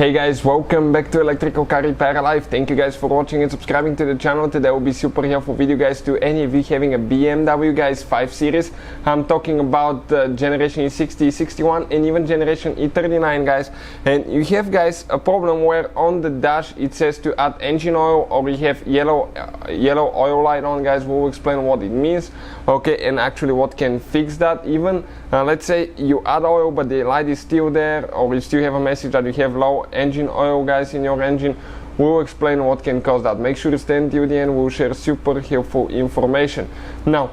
Hey guys, welcome back to Electrical Car Repair Live. Thank you guys for watching and subscribing to the channel. Today will be super helpful video guys to any of you having a BMW guys 5 Series. I'm talking about generation E60, E61 and even generation E39 guys. And you have guys a problem where on the dash it says to add engine oil, or we have yellow oil light on guys. We'll explain what it means, okay, and actually what can fix that. Even let's say you add oil but the light is still there, or you still have a message that you have low engine oil guys in your engine. We'll explain what can cause that. Make sure to stay until the end. We'll share super helpful information. Now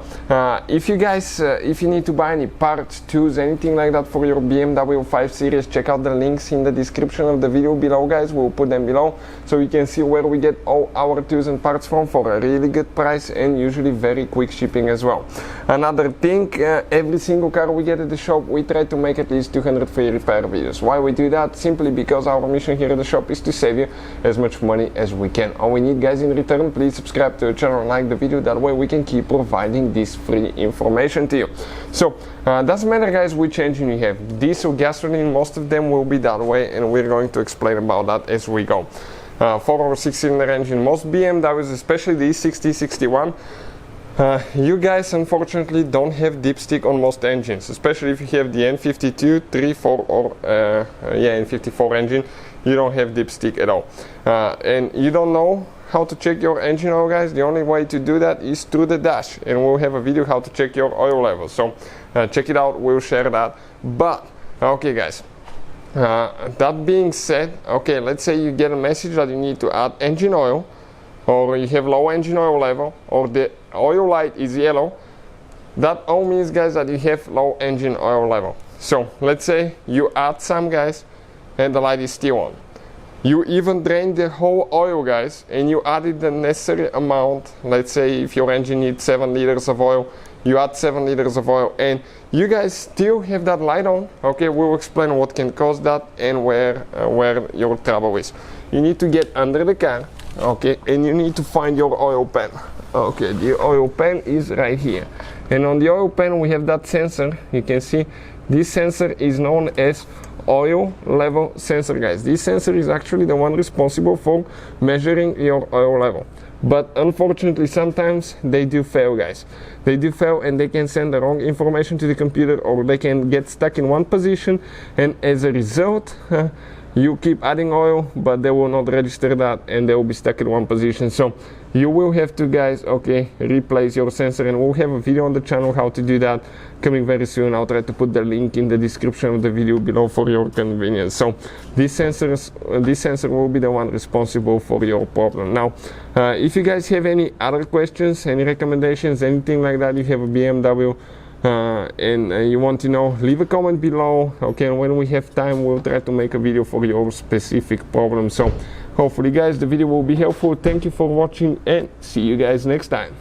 if you guys if you need to buy any parts, tools, anything like that for your BMW 5 Series, check out the links in the description of the video below guys. We'll put them below so you can see where we get all our tools and parts from for a really good price and usually very quick shipping as well. Another thing, every single car we get at the shop, we try to make at least 200 free repair videos. Why we do that? Simply because our mission here at the shop is to save you as much money as we can. All we need guys in return, please subscribe to the channel and like the video. That way we can keep providing this free information to you. So doesn't matter guys which engine you have, diesel, gasoline, most of them will be that way, and we're going to explain about that as we go. 4 or 6-cylinder engine, most BMWs, especially the E60 E61, you guys unfortunately don't have dipstick on most engines, especially if you have the N52, 3, 4 or N54 engine. You don't have dipstick at all, and you don't know how to check your engine oil guys. The only way to do that is through the dash, and we'll have a video how to check your oil level, so check it out, we'll share that. But okay guys, that being said, okay, let's say you get a message that you need to add engine oil, or you have low engine oil level, or the oil light is yellow. That all means guys that you have low engine oil level. So let's say you add some guys and the light is still on. You even drain the whole oil guys and you added the necessary amount. Let's say if your engine needs 7 liters of oil, you add 7 liters of oil and you guys still have that light on. Okay, we'll explain what can cause that and where your trouble is. You need to get under the car, okay, and you need to find your oil pan. Okay, the oil pan is right here, and on the oil pan we have that sensor. You can see this sensor is known as oil level sensor guys. This sensor is actually the one responsible for measuring your oil level, but unfortunately sometimes they do fail guys. They do fail and they can send the wrong information to the computer, or they can get stuck in one position, and as a result you keep adding oil but they will not register that and they will be stuck in one position. So you will have to guys, okay, replace your sensor, and we'll have a video on the channel how to do that coming very soon. I'll try to put the link in the description of the video below for your convenience. So this sensor will be the one responsible for your problem. Now if you guys have any other questions, any recommendations, anything like that, you have a BMW and you want to know, leave a comment below, okay, and when we have time we'll try to make a video for your specific problem. So hopefully guys the video will be helpful. Thank you for watching and see you guys next time.